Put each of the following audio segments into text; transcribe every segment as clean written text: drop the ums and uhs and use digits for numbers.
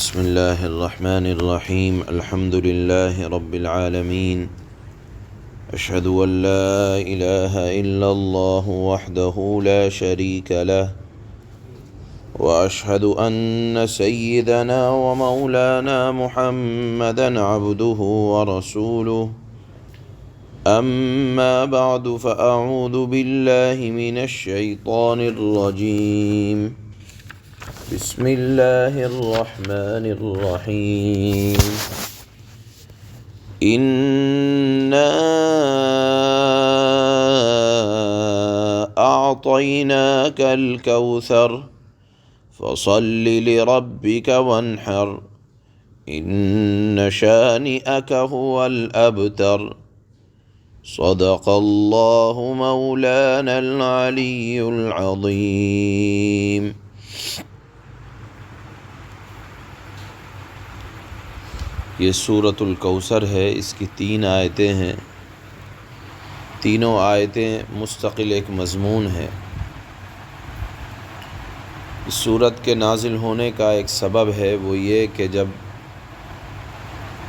بسم اللہ الرحمن الرحیم الحمد للہ رب العالمین اشہد ان لا الہ الا اللہ وحدہ لا شریک لہ واشہد ان سیدنا ومولانا محمدا عبدہ ورسولہ اما بعد فاعوذ باللہ من الشیطان الرجیم بسم اللہ الرحمن الرحیم انا اعطیناک الکوثر فصل لربک وانحر ان شانئک هو الابتر صدق اللہ مولانا العلی العظیم۔ یہ سورۃ الکوثر ہے، اس کی 3 آیتیں ہیں، تینوں آیتیں مستقل ایک مضمون ہے۔ اس سورت کے نازل ہونے کا ایک سبب ہے، وہ یہ کہ جب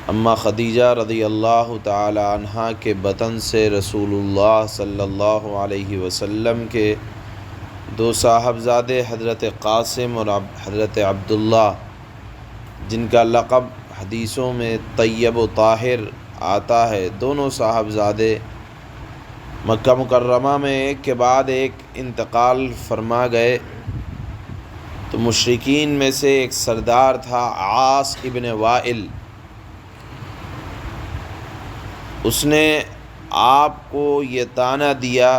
اماں خدیجہ رضی اللہ تعالی عنہا کے بطن سے رسول اللہ صلی اللہ علیہ وسلم کے 2 صاحبزادے حضرت قاسم اور حضرت عبداللہ، جن کا لقب حدیثوں میں طیب و طاہر آتا ہے، دونوں صاحبزادے مکہ مکرمہ میں ایک کے بعد ایک انتقال فرما گئے، تو مشرکین میں سے ایک سردار تھا عاص ابن وائل، اس نے آپ کو یہ طعنہ دیا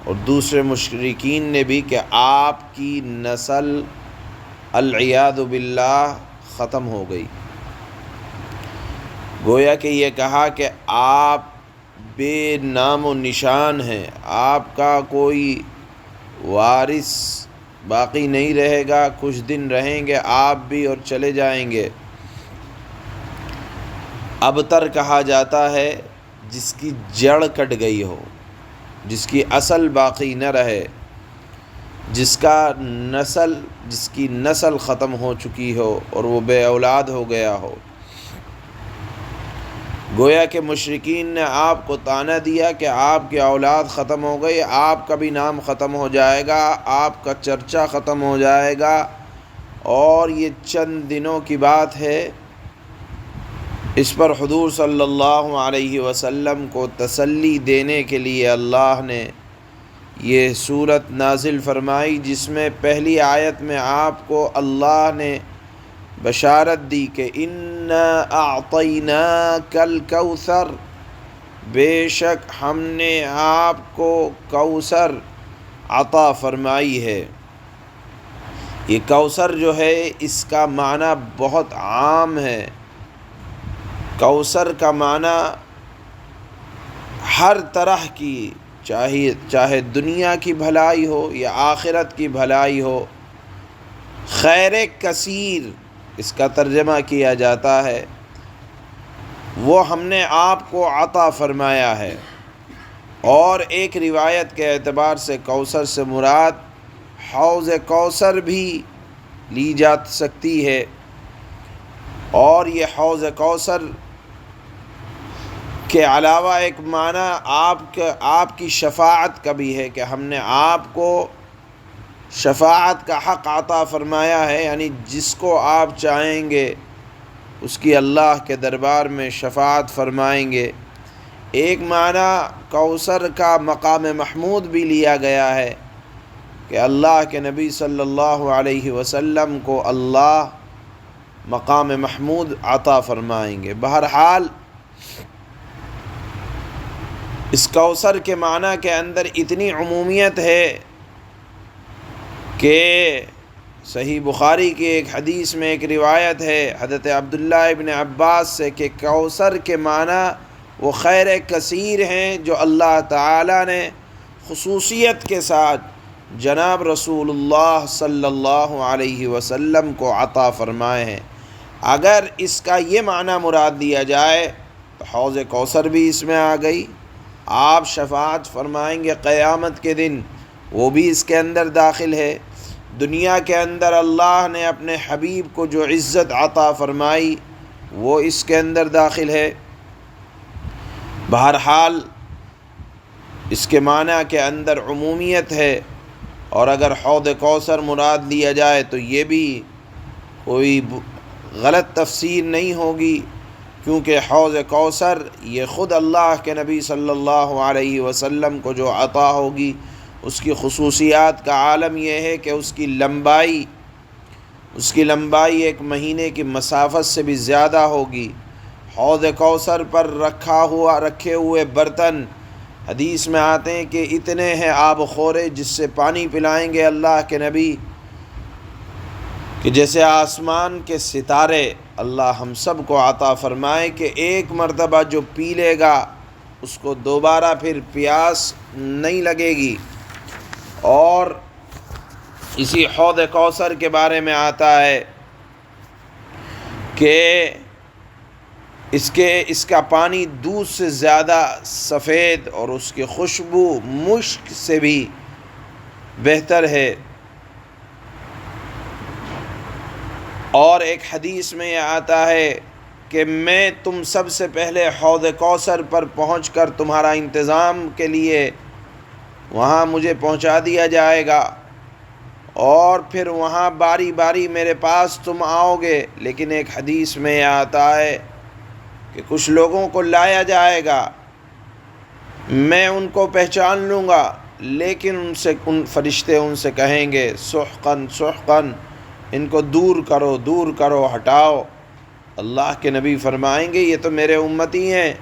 اور دوسرے مشرکین نے بھی کہ آپ کی نسل العیاذ باللہ ختم ہو گئی۔ گویا کہ یہ کہا کہ آپ بے نام و نشان ہیں، آپ کا کوئی وارث باقی نہیں رہے گا، کچھ دن رہیں گے آپ بھی اور چلے جائیں گے۔ ابتر کہا جاتا ہے جس کی جڑ کٹ گئی ہو، جس کی اصل باقی نہ رہے، جس کی نسل ختم ہو چکی ہو اور وہ بے اولاد ہو گیا ہو۔ گویا کہ مشرکین نے آپ کو طعنہ دیا کہ آپ کی اولاد ختم ہو گئی، آپ کا بھی نام ختم ہو جائے گا، آپ کا چرچا ختم ہو جائے گا، اور یہ چند دنوں کی بات ہے۔ اس پر حضور صلی اللہ علیہ وسلم کو تسلی دینے کے لیے اللہ نے یہ سورت نازل فرمائی، جس میں پہلی آیت میں آپ کو اللہ نے بشارت دی کہ انا اعطیناک الکوثر، بے شک ہم نے آپ کو کوثر عطا فرمائی ہے۔ یہ کوثر جو ہے اس کا معنی بہت عام ہے۔ کوثر کا معنی ہر طرح کی، چاہے دنیا کی بھلائی ہو یا آخرت کی بھلائی ہو، خیر کثیر اس کا ترجمہ کیا جاتا ہے، وہ ہم نے آپ کو عطا فرمایا ہے۔ اور ایک روایت کے اعتبار سے کوثر سے مراد حوض کوثر بھی لی جا سکتی ہے، اور یہ حوض کوثر کے علاوہ ایک معنی آپ کی شفاعت کا بھی ہے کہ ہم نے آپ کو شفاعت کا حق عطا فرمایا ہے، یعنی جس کو آپ چاہیں گے اس کی اللہ کے دربار میں شفاعت فرمائیں گے۔ ایک معنی کوثر کا مقام محمود بھی لیا گیا ہے کہ اللہ کے نبی صلی اللہ علیہ وسلم کو اللہ مقام محمود عطا فرمائیں گے۔ بہرحال اس کوثر کے معنی کے اندر اتنی عمومیت ہے کہ صحیح بخاری کی ایک حدیث میں ایک روایت ہے حضرت عبداللہ ابن عباس سے کہ کوثر کے معنی وہ خیر کثیر ہیں جو اللہ تعالی نے خصوصیت کے ساتھ جناب رسول اللہ صلی اللہ علیہ وسلم کو عطا فرمائے ہیں۔ اگر اس کا یہ معنی مراد دیا جائے تو حوض کوثر بھی اس میں آ گئی، آپ شفاعت فرمائیں گے قیامت کے دن، وہ بھی اس کے اندر داخل ہے۔ دنیا کے اندر اللہ نے اپنے حبیب کو جو عزت عطا فرمائی وہ اس کے اندر داخل ہے۔ بہرحال اس کے معنی کے اندر عمومیت ہے، اور اگر حوض کوثر مراد لیا جائے تو یہ بھی کوئی غلط تفسیر نہیں ہوگی، کیونکہ حوض کوثر یہ خود اللہ کے نبی صلی اللہ علیہ وسلم کو جو عطا ہوگی، اس کی خصوصیات کا عالم یہ ہے کہ اس کی لمبائی 1 مہینے کی مسافت سے بھی زیادہ ہوگی۔ حوض کوثر پر رکھے ہوئے برتن حدیث میں آتے ہیں کہ اتنے ہیں آب خورے جس سے پانی پلائیں گے اللہ کے نبی کہ جیسے آسمان کے ستارے۔ اللہ ہم سب کو عطا فرمائے کہ ایک مرتبہ جو پی لے گا اس کو دوبارہ پھر پیاس نہیں لگے گی۔ اور اسی حوض کوثر کے بارے میں آتا ہے کہ اس کا پانی دودھ سے زیادہ سفید اور اس کی خوشبو مشک سے بھی بہتر ہے۔ اور ایک حدیث میں یہ آتا ہے کہ میں تم سب سے پہلے حوض کوثر پر پہنچ کر تمہارا انتظام کے لیے وہاں مجھے پہنچا دیا جائے گا، اور پھر وہاں باری باری میرے پاس تم آؤ گے۔ لیکن ایک حدیث میں یہ آتا ہے کہ کچھ لوگوں کو لایا جائے گا، میں ان کو پہچان لوں گا، لیکن ان فرشتے ان سے کہیں گے سحقاً سحقاً، ان کو دور کرو، ہٹاؤ۔ اللہ کے نبی فرمائیں گے یہ تو میرے امتی ہیں۔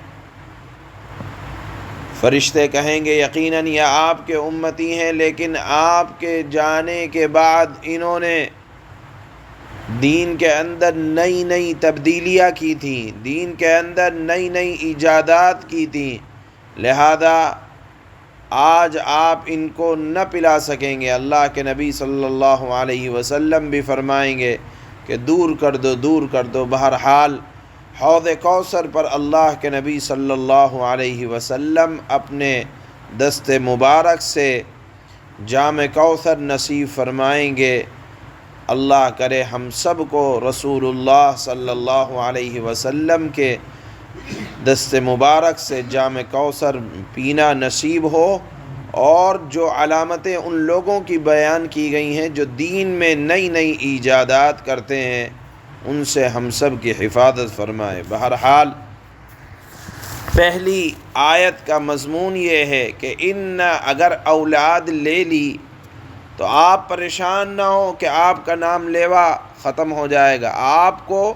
فرشتے کہیں گے یقیناً یہ آپ کے امتی ہیں، لیکن آپ کے جانے کے بعد انہوں نے دین کے اندر نئی تبدیلیاں کی تھیں، دین کے اندر نئی ایجادات کی تھیں، لہذا آج آپ ان کو نہ پلا سکیں گے۔ اللہ کے نبی صلی اللہ علیہ وسلم بھی فرمائیں گے کہ دور کر دو۔ بہرحال حوض کوثر پر اللہ کے نبی صلی اللہ علیہ وسلم اپنے دست مبارک سے جام کوثر نصیب فرمائیں گے۔ اللہ کرے ہم سب کو رسول اللہ صلی اللہ علیہ وسلم کے دست مبارک سے جام کوثر پینا نصیب ہو، اور جو علامتیں ان لوگوں کی بیان کی گئی ہیں جو دین میں نئی ایجادات کرتے ہیں، ان سے ہم سب کی حفاظت فرمائے۔ بہرحال پہلی آیت کا مضمون یہ ہے کہ اگر اولاد لے لی تو آپ پریشان نہ ہو کہ آپ کا نام لیوا ختم ہو جائے گا، آپ کو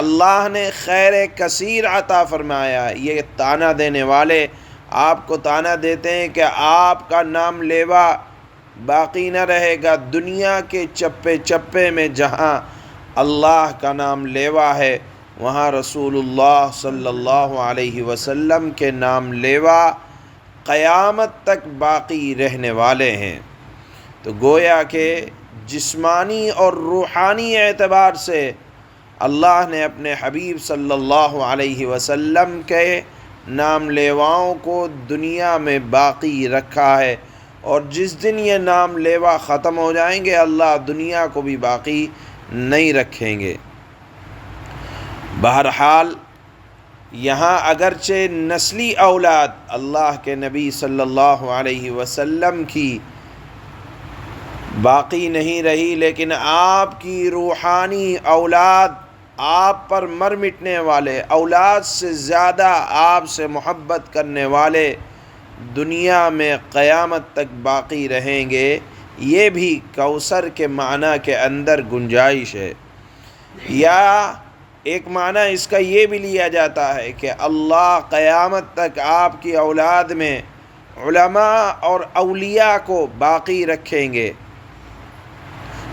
اللہ نے خیر کثیر عطا فرمایا ہے۔ یہ طعنہ دینے والے آپ کو طعنہ دیتے ہیں کہ آپ کا نام لیوا باقی نہ رہے گا۔ دنیا کے چپے چپے میں جہاں اللہ کا نام لیوا ہے، وہاں رسول اللہ صلی اللہ علیہ وسلم کے نام لیوا قیامت تک باقی رہنے والے ہیں۔ تو گویا کہ جسمانی اور روحانی اعتبار سے اللہ نے اپنے حبیب صلی اللہ علیہ وسلم کے نام لیواؤں کو دنیا میں باقی رکھا ہے، اور جس دن یہ نام لیوا ختم ہو جائیں گے اللہ دنیا کو بھی باقی نہیں رکھیں گے۔ بہرحال یہاں اگرچہ نسلی اولاد اللہ کے نبی صلی اللہ علیہ وسلم کی باقی نہیں رہی، لیکن آپ کی روحانی اولاد، آپ پر مر مٹنے والے، اولاد سے زیادہ آپ سے محبت کرنے والے دنیا میں قیامت تک باقی رہیں گے۔ یہ بھی کوثر کے معنی کے اندر گنجائش ہے۔ یا ایک معنی اس کا یہ بھی لیا جاتا ہے کہ اللہ قیامت تک آپ کی اولاد میں علماء اور اولیاء کو باقی رکھیں گے،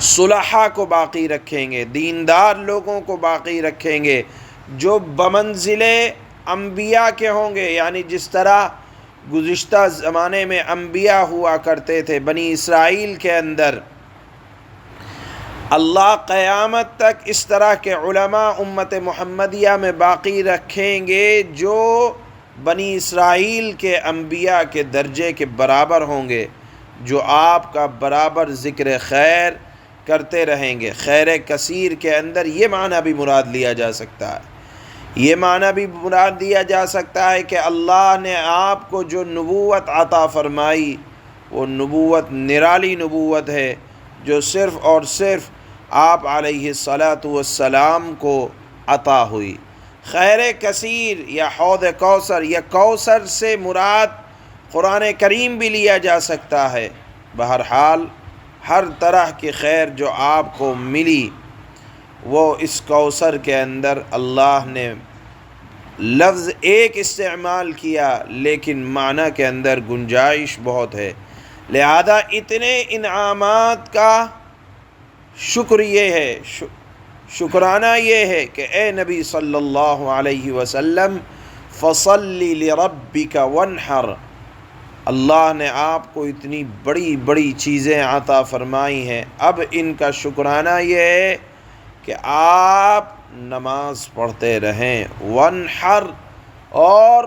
صلحاء کو باقی رکھیں گے، دیندار لوگوں کو باقی رکھیں گے، جو بمنزل انبیاء کے ہوں گے۔ یعنی جس طرح گزشتہ زمانے میں انبیاء ہوا کرتے تھے بنی اسرائیل کے اندر، اللہ قیامت تک اس طرح کے علماء امت محمدیہ میں باقی رکھیں گے جو بنی اسرائیل کے انبیاء کے درجے کے برابر ہوں گے، جو آپ کا برابر ذکر خیر کرتے رہیں گے۔ خیر کثیر کے اندر یہ معنی بھی مراد لیا جا سکتا ہے، یہ معنی بھی مراد دیا جا سکتا ہے کہ اللہ نے آپ کو جو نبوت عطا فرمائی وہ نبوت نرالی نبوت ہے، جو صرف اور صرف آپ علیہ الصلاۃ والسلام کو عطا ہوئی۔ خیر کثیر یا حوض کوثر یا کوثر سے مراد قرآن کریم بھی لیا جا سکتا ہے۔ بہرحال ہر طرح کی خیر جو آپ کو ملی وہ اس کوثر کے اندر اللہ نے لفظ ایک استعمال کیا لیکن معنی کے اندر گنجائش بہت ہے، لہذا اتنے انعامات کا شکر یہ ہے، شکرانہ یہ ہے کہ اے نبی صلی اللہ علیہ وسلم فصلی لربک وانحر، اللہ نے آپ کو اتنی بڑی بڑی چیزیں عطا فرمائی ہیں، اب ان کا شکرانہ یہ ہے کہ آپ نماز پڑھتے رہیں، وانحر اور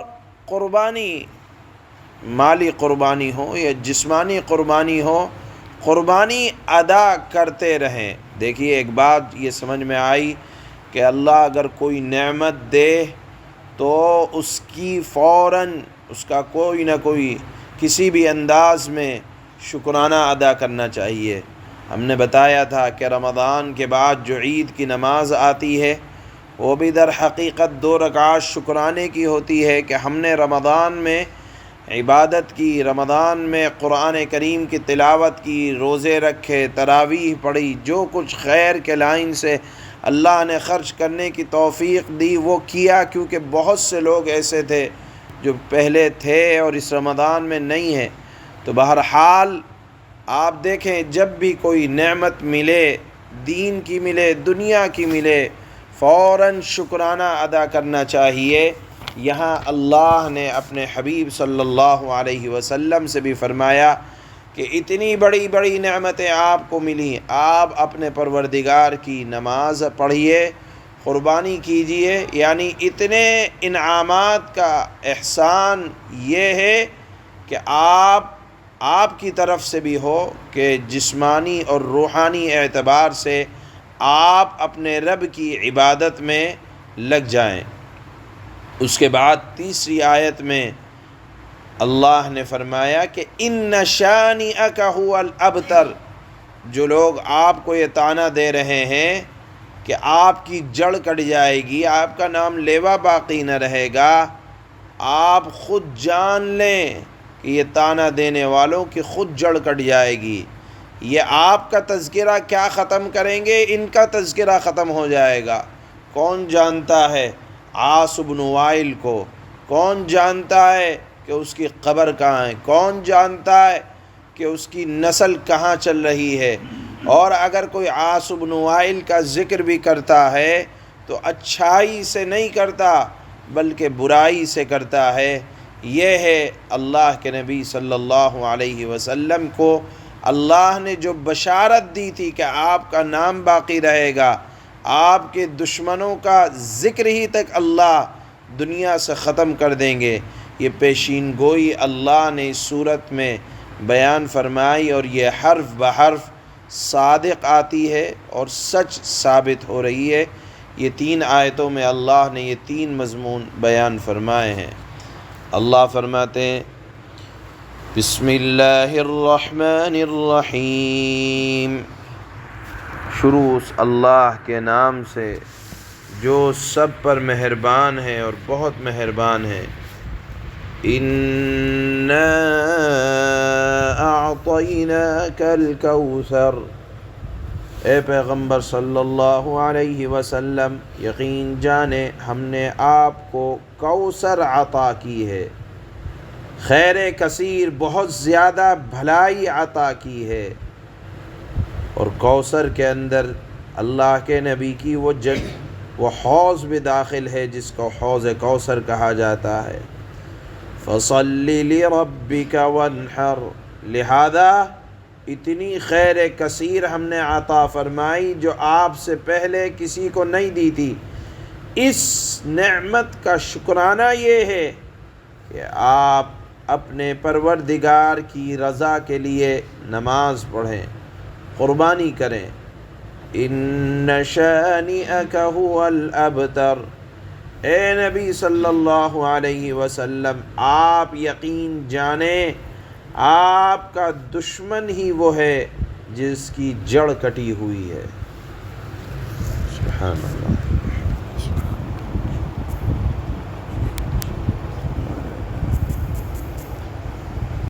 قربانی، مالی قربانی ہو یا جسمانی قربانی ہو، قربانی ادا کرتے رہیں۔ دیکھیے ایک بات یہ سمجھ میں آئی کہ اللہ اگر کوئی نعمت دے تو اس کی فوراً اس کا کوئی نہ کوئی کسی بھی انداز میں شکرانہ ادا کرنا چاہیے۔ ہم نے بتایا تھا کہ رمضان کے بعد جو عید کی نماز آتی ہے وہ بھی در حقیقت 2 رکعات شکرانے کی ہوتی ہے کہ ہم نے رمضان میں عبادت کی، رمضان میں قرآن کریم کی تلاوت کی، روزے رکھے، تراویح پڑھی، جو کچھ خیر کے لائن سے اللہ نے خرچ کرنے کی توفیق دی وہ کیا، کیونکہ بہت سے لوگ ایسے تھے جو پہلے تھے اور اس رمضان میں نہیں ہیں۔ تو بہرحال آپ دیکھیں جب بھی کوئی نعمت ملے، دین کی ملے، دنیا کی ملے، فوراً شکرانہ ادا کرنا چاہیے۔ یہاں اللہ نے اپنے حبیب صلی اللہ علیہ وسلم سے بھی فرمایا کہ اتنی بڑی بڑی نعمتیں آپ کو ملی، آپ اپنے پروردگار کی نماز پڑھیے، قربانی کیجئے، یعنی اتنے انعامات کا احسان یہ ہے کہ آپ کی طرف سے بھی ہو کہ جسمانی اور روحانی اعتبار سے آپ اپنے رب کی عبادت میں لگ جائیں۔ اس کے بعد تیسری آیت میں اللہ نے فرمایا کہ ان شانئک هو الابتر، جو لوگ آپ کو یہ طعنہ دے رہے ہیں کہ آپ کی جڑ کٹ جائے گی، آپ کا نام لیوا باقی نہ رہے گا، آپ خود جان لیں کہ یہ طعنہ دینے والوں کی خود جڑ کٹ جائے گی، یہ آپ کا تذکرہ کیا ختم کریں گے، ان کا تذکرہ ختم ہو جائے گا۔ کون جانتا ہے عاص بن وائل کو؟ کون جانتا ہے کہ اس کی قبر کہاں ہے؟ کون جانتا ہے کہ اس کی نسل کہاں چل رہی ہے؟ اور اگر کوئی عاص بن وائل کا ذکر بھی کرتا ہے تو اچھائی سے نہیں کرتا بلکہ برائی سے کرتا ہے۔ یہ ہے اللہ کے نبی صلی اللہ علیہ وسلم کو اللہ نے جو بشارت دی تھی کہ آپ کا نام باقی رہے گا، آپ کے دشمنوں کا ذکر ہی تک اللہ دنیا سے ختم کر دیں گے، یہ پیشین گوئی اللہ نے اس صورت میں بیان فرمائی، اور یہ حرف بحرف صادق آتی ہے اور سچ ثابت ہو رہی ہے۔ یہ 3 آیتوں میں اللہ نے یہ 3 مضمون بیان فرمائے ہیں۔ اللہ فرماتے ہیں بسم اللہ الرحمن الرحیم، شروع اس اللہ کے نام سے جو سب پر مہربان ہے اور بہت مہربان ہے۔ اِنَّا أَعْطَيْنَاكَ الْكَوْثَرَ، اے پیغمبر صلی اللہ علیہ وسلم یقین جانے ہم نے آپ کو کوثر عطا کی ہے، خیر کثیر بہت زیادہ بھلائی عطا کی ہے۔ اور کوثر کے اندر اللہ کے نبی کی وہ حوض بھی داخل ہے جس کو حوض کوثر کہا جاتا ہے۔ فَصَلِّ لِرَبِّكَ وَانْحَرْ، لہذا اتنی خیر کثیر ہم نے عطا فرمائی جو آپ سے پہلے کسی کو نہیں دی تھی۔ اس نعمت کا شکرانہ یہ ہے کہ آپ اپنے پروردگار کی رضا کے لیے نماز پڑھیں، قربانی کریں، ان شانئک هو الابتر، اے نبی صلی اللہ علیہ وسلم آپ یقین جانیں آپ کا دشمن ہی وہ ہے جس کی جڑ کٹی ہوئی ہے۔ سبحان اللہ۔